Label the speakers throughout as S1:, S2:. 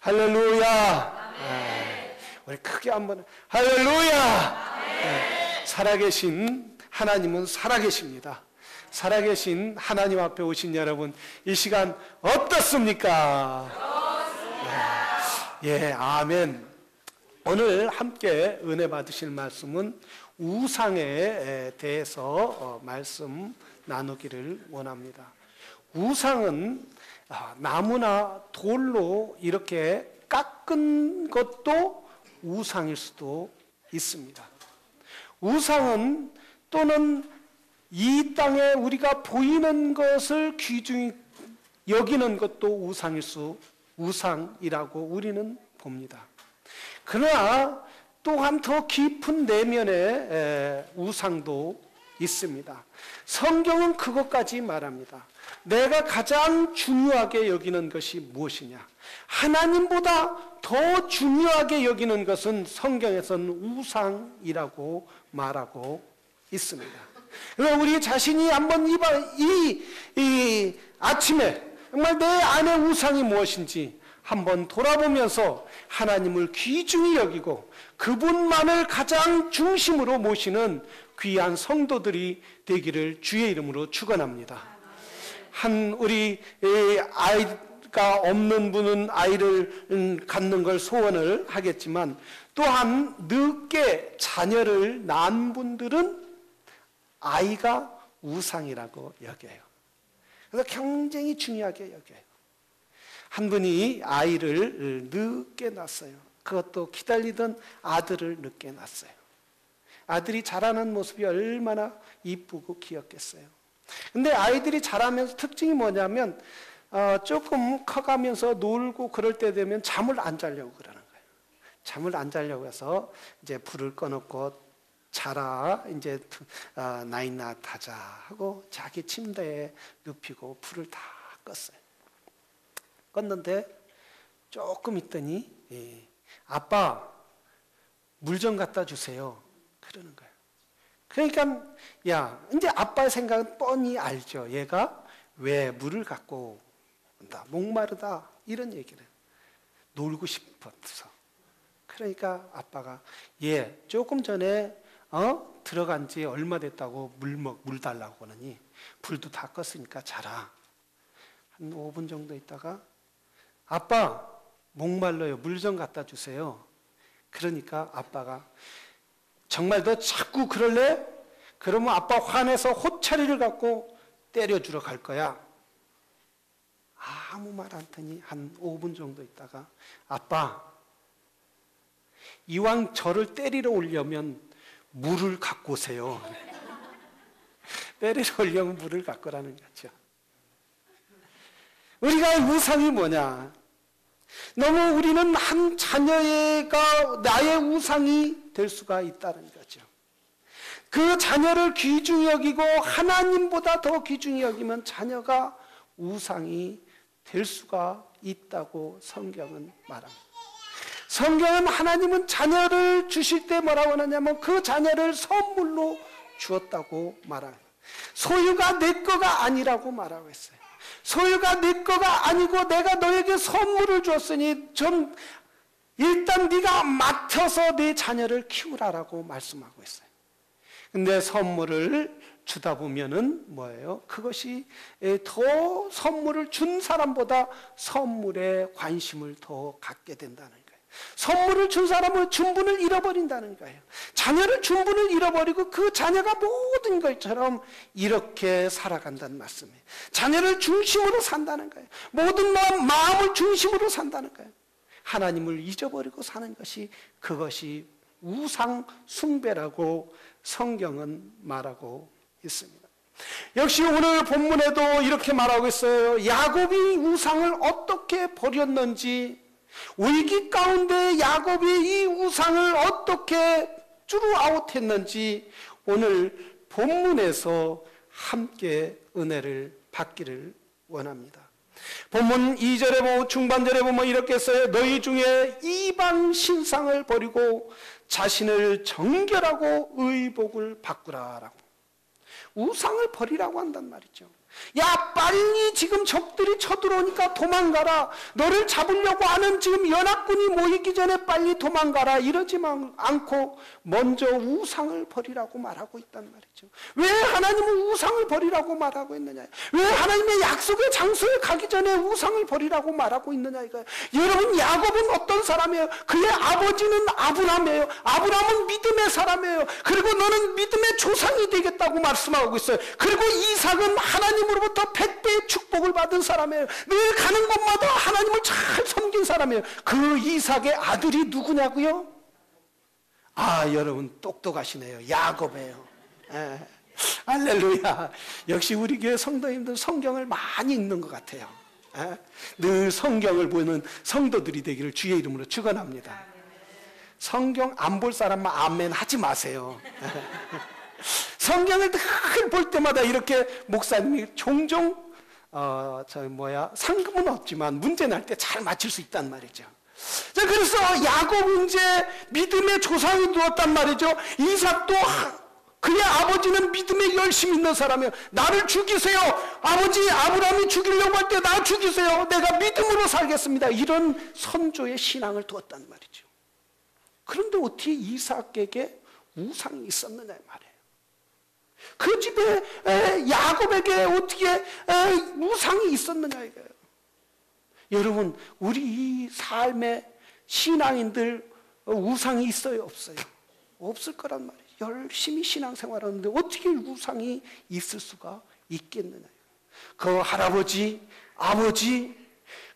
S1: 할렐루야. 우리 크게 한번 할렐루야. 살아계신 하나님은 살아계십니다. 살아계신 하나님 앞에 오신 여러분, 이 시간 어떻습니까? 예, 아멘. 오늘 함께 은혜 받으실 말씀은 우상에 대해서 말씀 나누기를 원합니다. 우상은 나무나 돌로 이렇게 깎은 것도 우상일 수도 있습니다. 우상은 또는 이 땅에 우리가 보이는 것을 귀중히 여기는 것도 우상이라고 우리는 봅니다. 그러나 또한 더 깊은 내면의 우상도 있습니다. 성경은 그것까지 말합니다. 내가 가장 중요하게 여기는 것이 무엇이냐? 하나님보다 더 중요하게 여기는 것은 성경에서는 우상이라고 말하고 있습니다. 우리 자신이 한번 이 아침에 정말 내 안의 우상이 무엇인지 한번 돌아보면서 하나님을 귀중히 여기고 그분만을 가장 중심으로 모시는 귀한 성도들이 되기를 주의 이름으로 축원합니다. 우리 아이가 없는 분은 아이를 갖는 걸 소원을 하겠지만, 또한 늦게 자녀를 낳은 분들은 아이가 우상이라고 여겨요. 그래서 굉장히 중요하게 여겨요. 한 분이 아이를 늦게 낳았어요. 그것도 기다리던 아들을 늦게 낳았어요. 아들이 자라는 모습이 얼마나 이쁘고 귀엽겠어요. 근데 아이들이 자라면서 특징이 뭐냐면 조금 커가면서 놀고 그럴 때 되면 잠을 안 자려고 그러는 거예요. 잠을 안 자려고 해서 이제 불을 꺼놓고 자라, 이제 나잇나잇 하자 하고 자기 침대에 눕히고 불을 다 껐어요. 껐는데 조금 있더니 아빠 물 좀 갖다 주세요 그러는 거예요. 그러니까 야, 이제 아빠의 생각은 뻔히 알죠. 얘가 왜 물을 갖고 온다, 목마르다 이런 얘기를 해요. 놀고 싶어서. 그러니까 아빠가 얘 조금 전에 들어간 지 얼마 됐다고 물 달라고 하느니 불도 다 껐으니까 자라. 한 5분 정도 있다가 아빠 목말라요, 물 좀 갖다 주세요. 그러니까 아빠가 정말 너 자꾸 그럴래? 그러면 아빠 화내서 호차리를 갖고 때려주러 갈 거야. 아무 말 안 하더니 한 5분 정도 있다가 아빠, 이왕 저를 때리러 오려면 물을 갖고 오세요. 때리러 오려면 물을 갖고 오라는 거죠. 우리가 우상이 뭐냐? 너무 우리는 한 자녀가 나의 우상이 될 수가 있다는 거죠. 그 자녀를 귀중히 여기고 하나님보다 더 귀중히 여기면 자녀가 우상이 될 수가 있다고 성경은 말합니다. 성경은 하나님은 자녀를 주실 때 뭐라고 하냐면 그 자녀를 선물로 주었다고 말합니다. 소유가 내 거가 아니라고 말하고 있어요. 소유가 내 거가 아니고 내가 너에게 선물을 줬으니 좀 일단 네가 맡아서 네 자녀를 키우라라고 말씀하고 있어요. 근데 선물을 주다 보면은 뭐예요? 그것이 더 선물을 준 사람보다 선물에 관심을 더 갖게 된다는 거예요. 선물을 준 사람은 준분을 잃어버린다는 거예요. 자녀를 준분을 잃어버리고 그 자녀가 모든 것처럼 이렇게 살아간다는 말씀이에요. 자녀를 중심으로 산다는 거예요. 모든 마음을 중심으로 산다는 거예요. 하나님을 잊어버리고 사는 것이, 그것이 우상 숭배라고 성경은 말하고 있습니다. 역시 오늘 본문에도 이렇게 말하고 있어요. 야곱이 우상을 어떻게 버렸는지, 위기 가운데 야곱이 이 우상을 어떻게 쭈루아웃했는지 오늘 본문에서 함께 은혜를 받기를 원합니다. 본문 2절에 보면, 중반절에 보면 이렇게 써요. 너희 중에 이방 신상을 버리고 자신을 정결하고 의복을 바꾸라라고. 우상을 버리라고 한단 말이죠. 야, 빨리 지금 적들이 쳐들어오니까 도망가라. 너를 잡으려고 하는 지금 연합군이 모이기 전에 빨리 도망가라. 이러지만 않고 먼저 우상을 버리라고 말하고 있단 말이죠. 왜 하나님은 우상을 버리라고 말하고 있느냐? 왜 하나님의 약속의 장소에 가기 전에 우상을 버리라고 말하고 있느냐 이거예요. 여러분, 야곱은 어떤 사람이에요? 그의 아버지는 아브라함이에요. 아브라함은 믿음의 사람이에요. 그리고 너는 믿음의 조상이 되겠다고 말씀하고 있어요. 그리고 이삭은 하나님으로부터 100배의 축복을 받은 사람이에요. 늘 가는 곳마다 하나님을 잘 섬긴 사람이에요. 그 이삭의 아들이 누구냐고요? 아, 여러분 똑똑하시네요. 야곱이에요. 할렐루야. 역시 우리 교회 성도님들 성경을 많이 읽는 것 같아요. 늘 성경을 보는 성도들이 되기를 주의 이름으로 축원합니다. 성경 안 볼 사람만 아멘 하지 마세요. 성경을 늘 볼 때마다 이렇게 목사님이 종종 상금은 없지만 문제 날 때 잘 맞힐 수 있단 말이죠. 자, 그래서 야곱은 이제 믿음의 조상이 되었단 말이죠. 이삭도 그의 아버지는 믿음에 열심히 있는 사람이에요. 나를 죽이세요. 아버지 아브라함이 죽이려고 할 때 나 죽이세요. 내가 믿음으로 살겠습니다. 이런 선조의 신앙을 두었단 말이죠. 그런데 어떻게 이삭에게 우상이 있었느냐 말이에요. 그 집에 야곱에게 어떻게 우상이 있었느냐 이거예요. 여러분, 우리 이 삶의 신앙인들 우상이 있어요, 없어요? 없을 거란 말이에요. 열심히 신앙생활하는데 어떻게 우상이 있을 수가 있겠느냐. 그 할아버지, 아버지,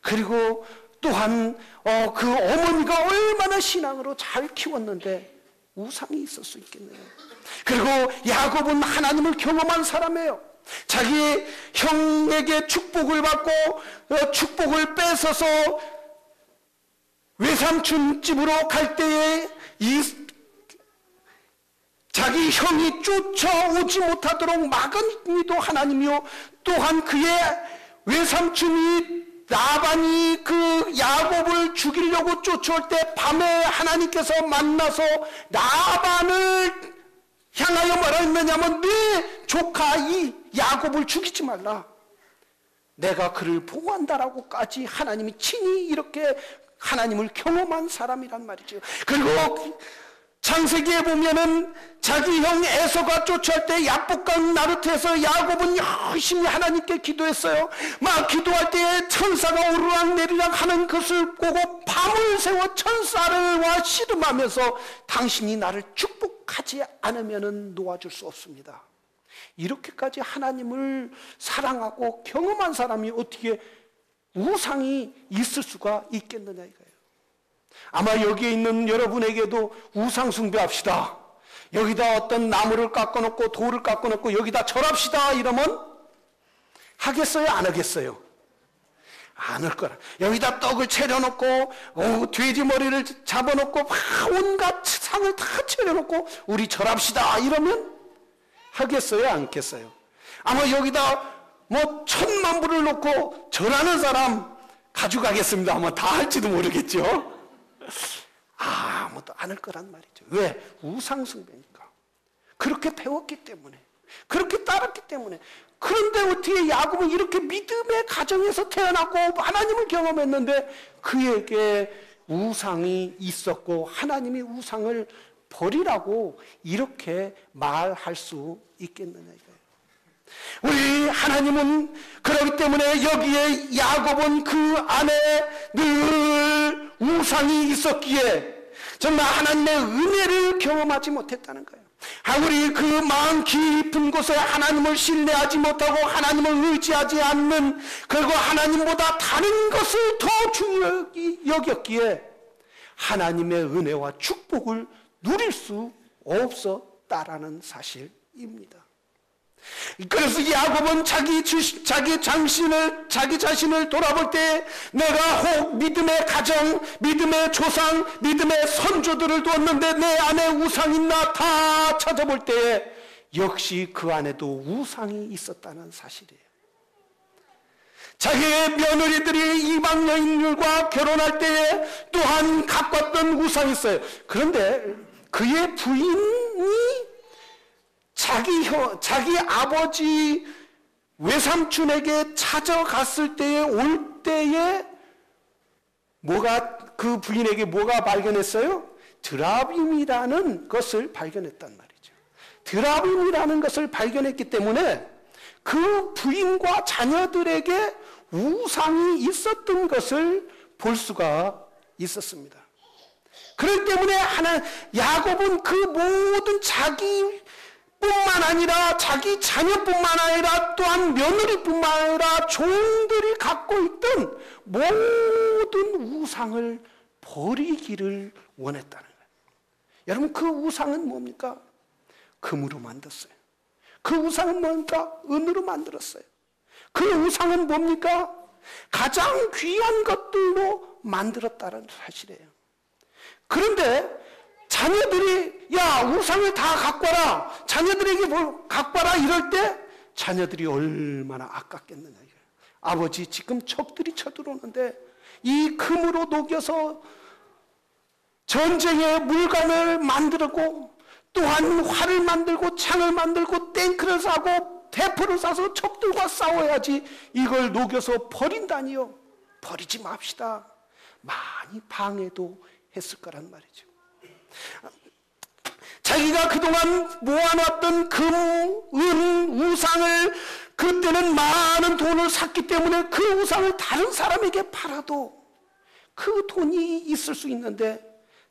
S1: 그리고 또한 그 어머니가 얼마나 신앙으로 잘 키웠는데 우상이 있을 수 있겠네요. 그리고 야곱은 하나님을 경험한 사람이에요. 자기 형에게 축복을 받고 축복을 뺏어서 외삼촌 집으로 갈 때에 자기 형이 쫓아오지 못하도록 막은 이도 하나님이요, 또한 그의 외삼촌이 라반이 그 야곱을 죽이려고 쫓아올 때 밤에 하나님께서 만나서 라반을 향하여 뭐라 했느냐면, 네 조카 이 야곱을 죽이지 말라, 내가 그를 보호한다라고까지 하나님이 친히 이렇게 하나님을 경험한 사람이란 말이죠. 그리고 창세기에 보면은 자기 형 에서가 쫓아올 때 야복강 나루트에서 야곱은 열심히 하나님께 기도했어요. 막 기도할 때 천사가 오르락 내리락 하는 것을 보고 밤을 새워 천사를 씨름하면서 당신이 나를 축복하지 않으면 놓아줄 수 없습니다. 이렇게까지 하나님을 사랑하고 경험한 사람이 어떻게 우상이 있을 수가 있겠느냐 이거예요. 아마 여기에 있는 여러분에게도 우상 숭배합시다, 여기다 어떤 나무를 깎아놓고 돌을 깎아놓고 여기다 절합시다 이러면 하겠어요, 안 하겠어요? 안 할 거라. 여기다 떡을 차려놓고 돼지 머리를 잡아놓고 온갖 상을 다 차려놓고 우리 절합시다 이러면 하겠어요, 안 하겠어요? 아마 여기다 뭐 1000만 불을 놓고 절하는 사람 가져가겠습니다 아마 다 할지도 모르겠죠. 아무도 안 할 거란 말이죠. 왜? 우상숭배니까. 그렇게 배웠기 때문에, 그렇게 따랐기 때문에. 그런데 어떻게 야곱은 이렇게 믿음의 가정에서 태어났고 하나님을 경험했는데 그에게 우상이 있었고 하나님이 우상을 버리라고 이렇게 말할 수 있겠느냐 이거예요. 우리 하나님은 그렇기 때문에 여기에 야곱은 그 안에 늘 우상이 있었기에 정말 하나님의 은혜를 경험하지 못했다는 거예요. 우리 그 마음 깊은 곳에 하나님을 신뢰하지 못하고 하나님을 의지하지 않는, 그리고 하나님보다 다른 것을 더 중요히 여겼기에 하나님의 은혜와 축복을 누릴 수 없었다라는 사실입니다. 그래서 야곱은 자기 자신을 돌아볼 때 내가 혹 믿음의 가정, 믿음의 조상, 믿음의 선조들을 두었는데 내 안에 우상이 있나 다 찾아볼 때에 역시 그 안에도 우상이 있었다는 사실이에요. 자기의 며느리들이 이방 여인들과 결혼할 때에 또한 가꿨던 우상이 있어요. 그런데 그의 부인이 자기 아버지 외삼촌에게 찾아갔을 때에 올 때에 그 부인에게 뭐가 발견했어요? 드라빔이라는 것을 발견했단 말이죠. 드라빔이라는 것을 발견했기 때문에 그 부인과 자녀들에게 우상이 있었던 것을 볼 수가 있었습니다. 그렇기 때문에 야곱은 그 모든 자기뿐만 아니라 자기 자녀뿐만 아니라 또한 며느리뿐만 아니라 종들이 갖고 있던 모든 우상을 버리기를 원했다는 거예요. 여러분, 그 우상은 뭡니까? 금으로 만들었어요. 그 우상은 뭡니까? 은으로 만들었어요. 그 우상은 뭡니까? 가장 귀한 것들로 만들었다는 사실이에요. 그런데 자녀들이 야, 우상을 다 갖고 와라, 자녀들에게 갖고 와라 이럴 때 자녀들이 얼마나 아깝겠느냐 이거예요. 아버지, 지금 적들이 쳐들어오는데 이 금으로 녹여서 전쟁의 물관을 만들고 또한 활을 만들고 창을 만들고 탱크를 사고 대포를 사서 적들과 싸워야지 이걸 녹여서 버린다니요. 버리지 맙시다. 많이 방해도 했을 거란 말이죠. 자기가 그동안 모아놨던 금, 은, 우상을 그때는 많은 돈을 샀기 때문에 그 우상을 다른 사람에게 팔아도 그 돈이 있을 수 있는데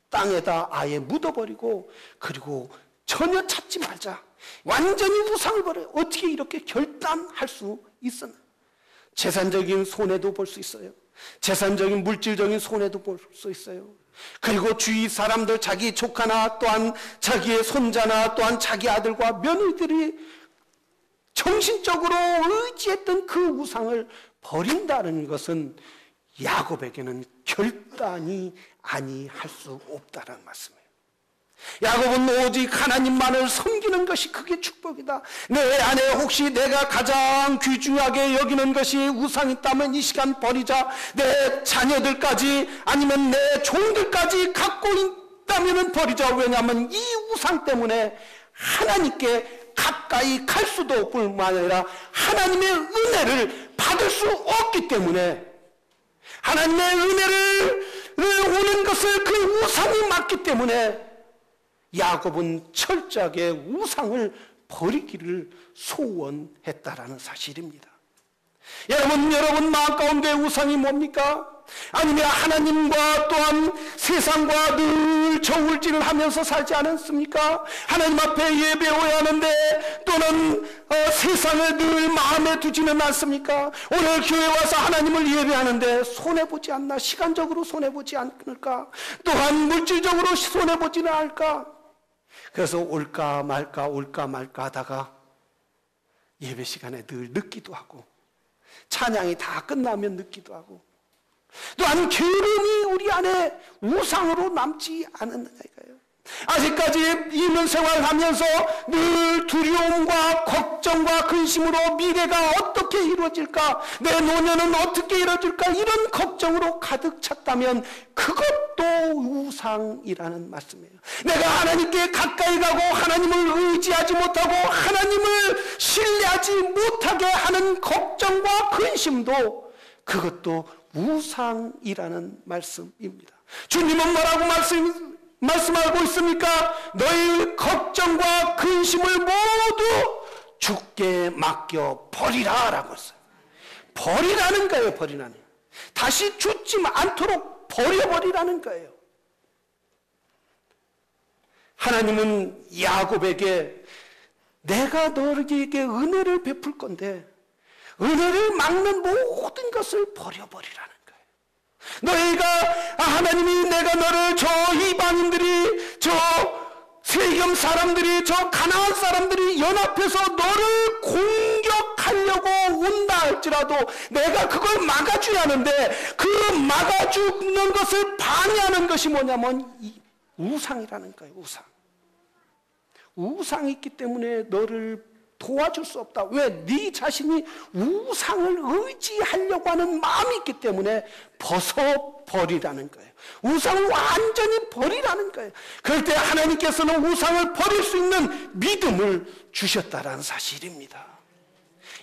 S1: 땅에다 아예 묻어버리고 그리고 전혀 찾지 말자. 완전히 우상을 버려요. 어떻게 이렇게 결단할 수 있었나? 재산적인 손해도 볼 수 있어요. 재산적인 물질적인 손해도 볼 수 있어요. 그리고 주위 사람들, 자기 조카나 또한 자기의 손자나 또한 자기 아들과 며느리들이 정신적으로 의지했던 그 우상을 버린다는 것은 야곱에게는 결단이 아니할 수 없다는 말씀이에요. 야곱은 오직 하나님만을 섬기는 것이 그게 축복이다. 내 안에 혹시 내가 가장 귀중하게 여기는 것이 우상이 있다면 이 시간 버리자. 내 자녀들까지 아니면 내 종들까지 갖고 있다면 버리자. 왜냐하면 이 우상 때문에 하나님께 가까이 갈 수도 없을 뿐만 아니라 하나님의 은혜를 받을 수 없기 때문에 하나님의 은혜를 오는 것을 그 우상이 맞기 때문에 야곱은 철저하게 우상을 버리기를 소원했다라는 사실입니다. 여러분 마음 가운데 우상이 뭡니까? 아니면 하나님과 또한 세상과 늘 저울질을 하면서 살지 않았습니까? 하나님 앞에 예배해야 하는데 또는 세상을 늘 마음에 두지는 않습니까? 오늘 교회 와서 하나님을 예배하는데 손해보지 않나? 시간적으로 손해보지 않을까? 또한 물질적으로 손해보지는 않을까? 그래서 올까 말까 하다가 예배 시간에 늘 늦기도 하고 찬양이 다 끝나면 늦기도 하고 또한 게으름이 우리 안에 우상으로 남지 않았느냐 이거예요. 아직까지 이민 생활하면서 늘 두려움과 걱정과 근심으로 미래가 어떻게 이루어질까, 내 노년은 어떻게 이루어질까 이런 걱정으로 가득 찼다면 그것도 우상이라는 말씀이에요. 내가 하나님께 가까이 가고 하나님을 의지하지 못하고 하나님을 신뢰하지 못하게 하는 걱정과 근심도 그것도 우상이라는 말씀입니다. 주님은 뭐라고 말씀하고 있습니까? 너희 걱정과 근심을 모두 주께 맡겨 버리라 라고 했어요. 버리라는 거예요. 버리라는. 다시 주지 않도록 버려버리라는 거예요. 하나님은 야곱에게 내가 너에게 은혜를 베풀 건데 은혜를 막는 모든 것을 버려버리라는 거예요. 너희가 하나님이 내가 너를 저 이방인들이 저 세겜 사람들이 저 가나안 사람들이 연합해서 너를 공격하려고 온다 할지라도 내가 그걸 막아줘야 하는데 그 막아주는 것을 방해하는 것이 뭐냐면 이 우상이라는 거예요. 우상이 있기 때문에 너를 도와줄 수 없다. 왜? 네 자신이 우상을 의지하려고 하는 마음이 있기 때문에 벗어버리라는 거예요. 우상을 완전히 버리라는 거예요. 그럴 때 하나님께서는 우상을 버릴 수 있는 믿음을 주셨다라는 사실입니다.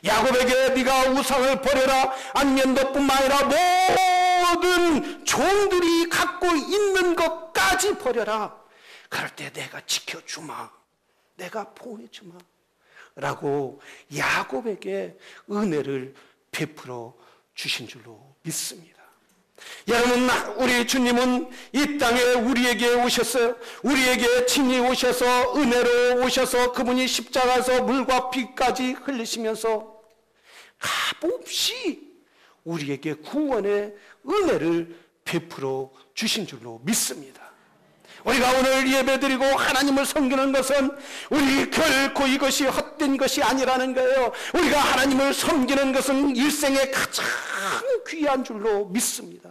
S1: 야곱에게 네가 우상을 버려라, 아니면 너뿐만 아니라 모든 종들이 갖고 있는 것까지 버려라. 그럴 때 내가 지켜주마, 내가 보호해주마 라고 야곱에게 은혜를 베풀어 주신 줄로 믿습니다. 여러분, 우리 주님은 이 땅에 우리에게 오셨어요. 우리에게 친히 오셔서, 은혜로 오셔서 그분이 십자가에서 물과 피까지 흘리시면서 값없이 우리에게 구원의 은혜를 베풀어 주신 줄로 믿습니다. 우리가 오늘 예배드리고 하나님을 섬기는 것은 우리 결코 이것이 헛된 것이 아니라는 거예요. 우리가 하나님을 섬기는 것은 일생에 가장 귀한 줄로 믿습니다.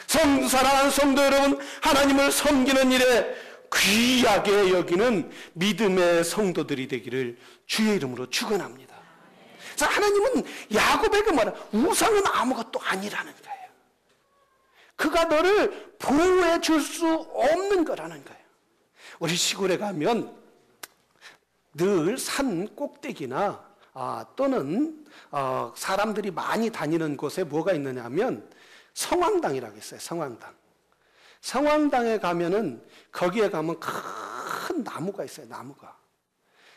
S1: 사랑하는 성도 여러분, 하나님을 섬기는 일에 귀하게 여기는 믿음의 성도들이 되기를 주의 이름으로 축원합니다. 자, 하나님은 야곱에게 뭐라, 우상은 아무것도 아니라는 거예요. 그가 너를 보호해 줄 수 없는 거라는 거예요. 우리 시골에 가면 늘 산 꼭대기나 또는 사람들이 많이 다니는 곳에 뭐가 있느냐 하면 성황당이라고 있어요. 성황당. 성황당에 가면은 거기에 가면 큰 나무가 있어요.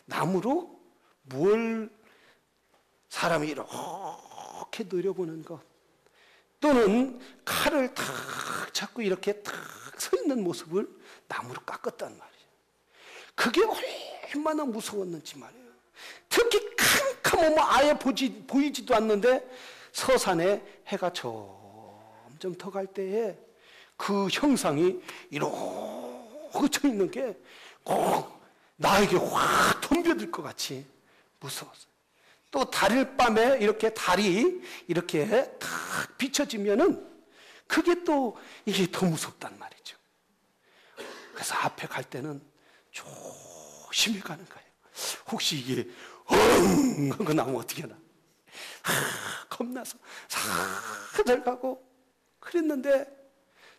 S1: 나무로 뭘 사람이 이렇게 내려보는 것, 또는 칼을 탁 잡고 이렇게 탁 서 있는 모습을 나무로 깎았단 말이에요. 그게 얼마나 무서웠는지 말이에요. 특히 캄캄하면 아예 보이지도 않는데 서산에 해가 점점 더 갈 때에 그 형상이 이렇게 쳐 있는 게 꼭 나에게 확 덤벼들 것 같이 무서웠어요. 또 달밤에 이렇게 달이 이렇게 탁 비춰지면은 그게 또 이게 더 무섭단 말이죠. 그래서 앞에 갈 때는 조심히 가는 거예요. 혹시 이게 하고 나면 어떻게 하나 겁나서 살살 가고 그랬는데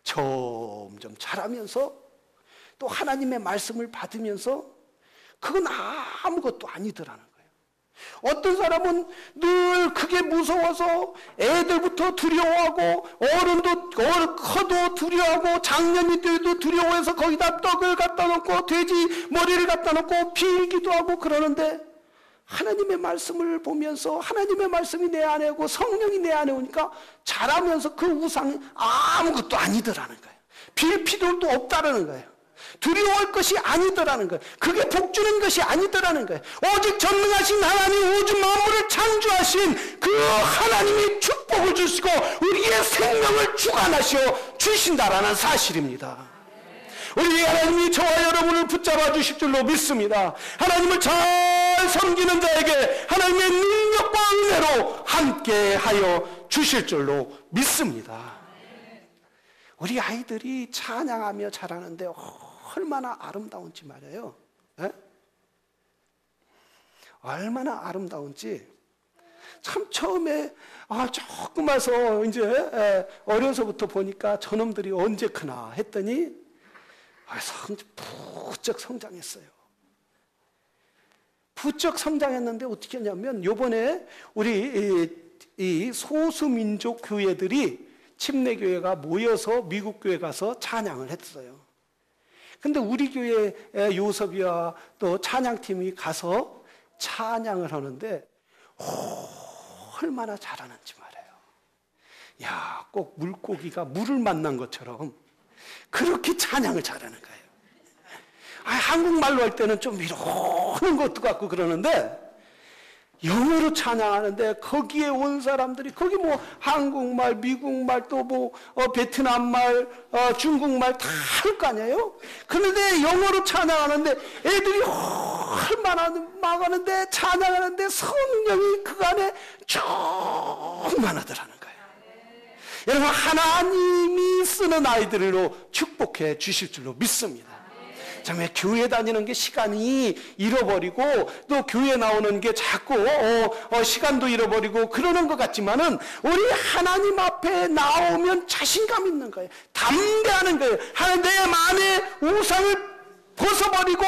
S1: 점점 자라면서 또 하나님의 말씀을 받으면서 그건 아무것도 아니더라는 거예요. 어떤 사람은 늘 그게 무서워서 애들부터 두려워하고 커도 두려워하고 장년이들도 두려워해서 거기다 떡을 갖다 놓고 돼지 머리를 갖다 놓고 빌기도 하고 그러는데, 하나님의 말씀을 보면서 하나님의 말씀이 내 안에 오고 성령이 내 안에 오니까 자라면서 그 우상이 아무것도 아니더라는 거예요. 빌 필요도 없다라는 거예요. 두려워할 것이 아니더라는 거예요. 그게 복주는 것이 아니더라는 거예요. 오직 전능하신 하나님, 우주 만물을 창조하신 그 하나님이 축복을 주시고 우리의 생명을 주관하시어 주신다라는 사실입니다. 우리 하나님이 저와 여러분을 붙잡아 주실 줄로 믿습니다. 하나님을 잘 섬기는 자에게 하나님의 능력과 은혜로 함께하여 주실 줄로 믿습니다. 우리 아이들이 찬양하며 자라는데 얼마나 아름다운지 말이에요. 에? 얼마나 아름다운지. 참 처음에 조금 와서 이제 어려서부터 보니까 저놈들이 언제 크나 했더니 부쩍 성장했어요. 부쩍 성장했는데 어떻게 했냐면 요번에 우리 이 소수민족 교회들이 침례교회가 모여서 미국 교회 가서 찬양을 했어요. 근데 우리 교회 요섭이와 또 찬양팀이 가서 찬양을 하는데 얼마나 잘하는지 말이에요. 야, 꼭 물고기가 물을 만난 것처럼 그렇게 찬양을 잘하는 거예요. 한국말로 할 때는 좀 이러는 것도 같고 그러는데 영어로 찬양하는데 거기에 온 사람들이 거기 뭐 한국말, 미국말, 또 뭐 베트남말, 중국말 다 할 거 아니에요? 그런데 영어로 찬양하는데 애들이 얼마나 막 하는데 찬양하는데 성령이 그 안에 충만하더라는 거예요. 여러분, 하나님이 쓰는 아이들로 축복해 주실 줄로 믿습니다. 정말 교회 다니는 게 시간이 잃어버리고 또 교회 나오는 게 자꾸 시간도 잃어버리고 그러는 것 같지만은 우리 하나님 앞에 나오면 자신감 있는 거예요. 담대하는 거예요. 하나님 내 마음에 우상을 벗어버리고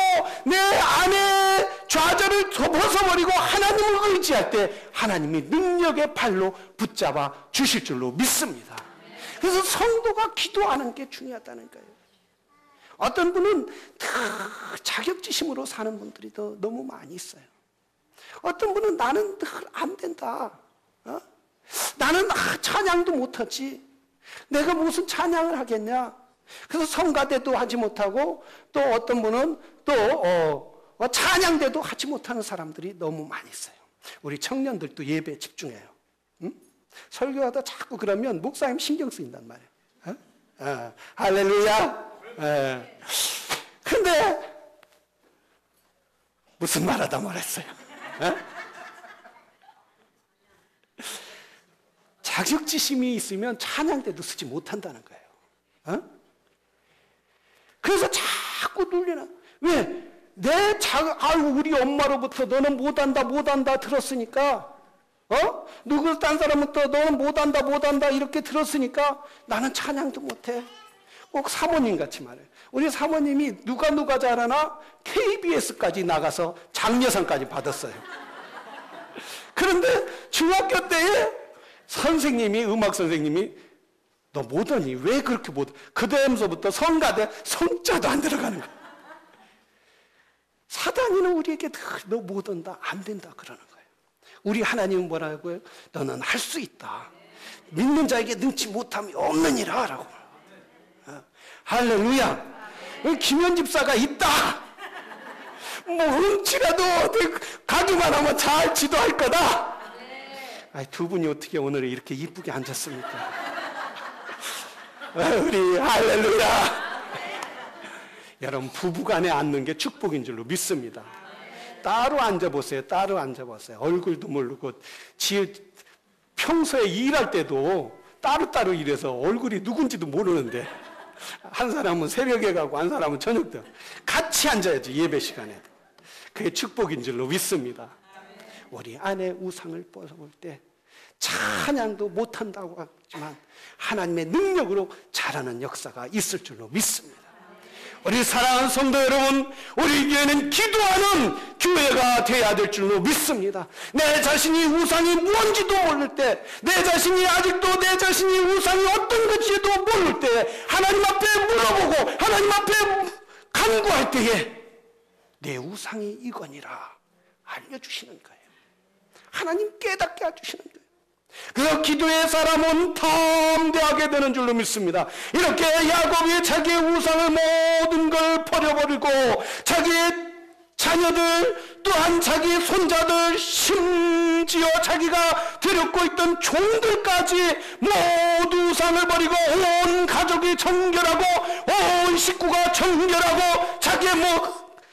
S1: 내 안에 좌절을 벗어버리고 하나님을 의지할 때 하나님이 능력의 팔로 붙잡아 주실 줄로 믿습니다. 그래서 성도가 기도하는 게 중요하다는 거예요. 어떤 분은 자격지심으로 사는 분들이 더 너무 많이 있어요. 어떤 분은 나는 늘 안 된다. 나는 찬양도 못하지. 내가 무슨 찬양을 하겠냐. 그래서 성가대도 하지 못하고 또 어떤 분은 또 찬양대도 하지 못하는 사람들이 너무 많이 있어요. 우리 청년들도 예배에 집중해요. 응? 설교하다 자꾸 그러면 목사님 신경 쓰인단 말이에요. 할렐루야. 근데 무슨 말하다 말했어요. 자격지심이 있으면 찬양대도 쓰지 못한다는 거예요. 그래서 자꾸 눌리나. 왜? 아이고, 우리 엄마로부터 너는 못한다 들었으니까, 누구 딴 사람부터 너는 못한다 이렇게 들었으니까 나는 찬양도 못해. 꼭 사모님 같이 말해요. 우리 사모님이 누가 잘하나 KBS까지 나가서 장려상까지 받았어요. 그런데 중학교 때에 음악 선생님이 너 못하니? 왜 그렇게 못해? 그 다음서부터 성가대 성자도 안 들어가는 거야. 사단이는 우리에게 너 못한다, 안 된다 그러는 거예요. 우리 하나님은 뭐라고 해요? 너는 할 수 있다. 믿는 자에게 능치 못함이 없느니라 라고. 할렐루야. 김현 집사가 있다. 뭐 훔치라도 가기만 하면 잘 지도할 거다. 아니, 두 분이 어떻게 오늘 이렇게 이쁘게 앉았습니까? 우리 할렐루야. 여러분, 부부간에 앉는 게 축복인 줄로 믿습니다. 따로 앉아보세요. 얼굴도 모르고 평소에 일할 때도 따로따로 일해서 얼굴이 누군지도 모르는데 한 사람은 새벽에 가고 한 사람은 저녁 때 같이 앉아야지, 예배 시간에. 그게 축복인 줄로 믿습니다. 우리 안에 우상을 벗어볼 때 찬양도 못한다고 하지만 하나님의 능력으로 잘하는 역사가 있을 줄로 믿습니다. 우리 사랑하는 성도 여러분, 우리 교회는 기도하는 교회가 되어야 될 줄로 믿습니다. 내 자신이 우상이 뭔지도 모를 때, 내 자신이 아직도 내 자신이 우상이 어떤 것인지도 모를 때 하나님 앞에 물어보고 하나님 앞에 간구할 때에 내 우상이 이거니라 알려주시는 거예요. 하나님 깨닫게 해주시는 거예요. 그 기도의 사람은 담대하게 되는 줄로 믿습니다. 이렇게 야곱이 자기의 우상을 모든 걸 버려버리고 자기의 자녀들 또한 자기 손자들 심지어 자기가 데리고 있던 종들까지 모두 우상을 버리고 온 가족이 정결하고 온 식구가 정결하고 자기의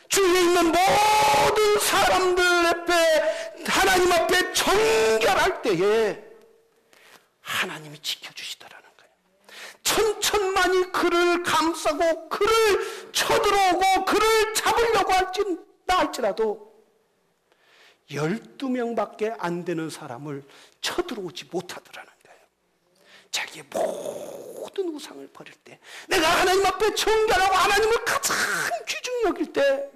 S1: 주위에 있는 모든 사람들 앞에 하나님 앞에 정결할 때에 하나님이 지켜주시더라는 거예요. 천천만이 그를 감싸고 그를 쳐들어오고 그를 잡으려고 할지라도 12명밖에 안 되는 사람을 쳐들어오지 못하더라는 거예요. 자기의 모든 우상을 버릴 때, 내가 하나님 앞에 정결하고 하나님을 가장 귀중히 여길 때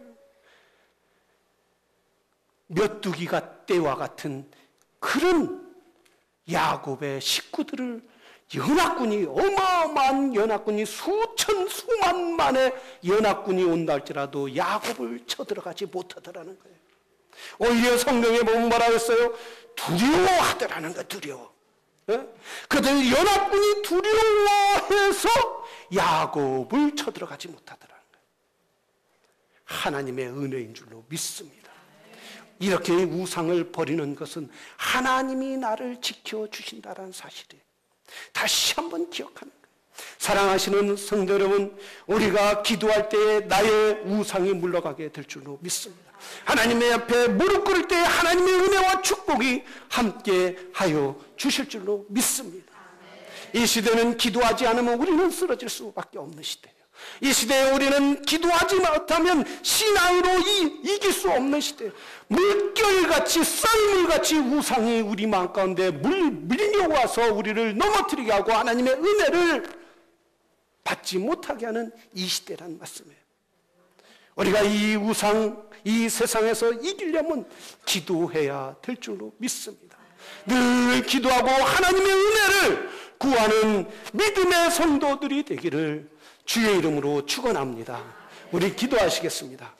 S1: 메뚜기가 때와 같은 그런 야곱의 식구들을 연합군이, 어마어마한 연합군이 수만의 연합군이 온다 할지라도 야곱을 쳐들어가지 못하더라는 거예요. 오히려 성경에 보면 뭐라고 했어요? 두려워하더라는 거예요. 두려워. 그들 연합군이 두려워해서 야곱을 쳐들어가지 못하더라는 거예요. 하나님의 은혜인 줄로 믿습니다. 이렇게 우상을 버리는 것은 하나님이 나를 지켜주신다는 사실이에요. 다시 한번 기억하는 거예요. 사랑하시는 성도 여러분, 우리가 기도할 때에 나의 우상이 물러가게 될 줄로 믿습니다. 하나님의 앞에 무릎 꿇을 때에 하나님의 은혜와 축복이 함께 하여 주실 줄로 믿습니다. 이 시대는 기도하지 않으면 우리는 쓰러질 수밖에 없는 시대예요. 이 시대에 우리는 기도하지 못하면 신앙으로 이길 수 없는 시대예요. 물결같이 썰물같이 우상이 우리 마음 가운데 밀려와서 우리를 넘어뜨리게 하고 하나님의 은혜를 받지 못하게 하는 이 시대란 말씀이에요. 우리가 이 우상, 이 세상에서 이기려면 기도해야 될 줄로 믿습니다. 늘 기도하고 하나님의 은혜를 구하는 믿음의 성도들이 되기를 주의 이름으로 축원합니다. 우리 기도하시겠습니다.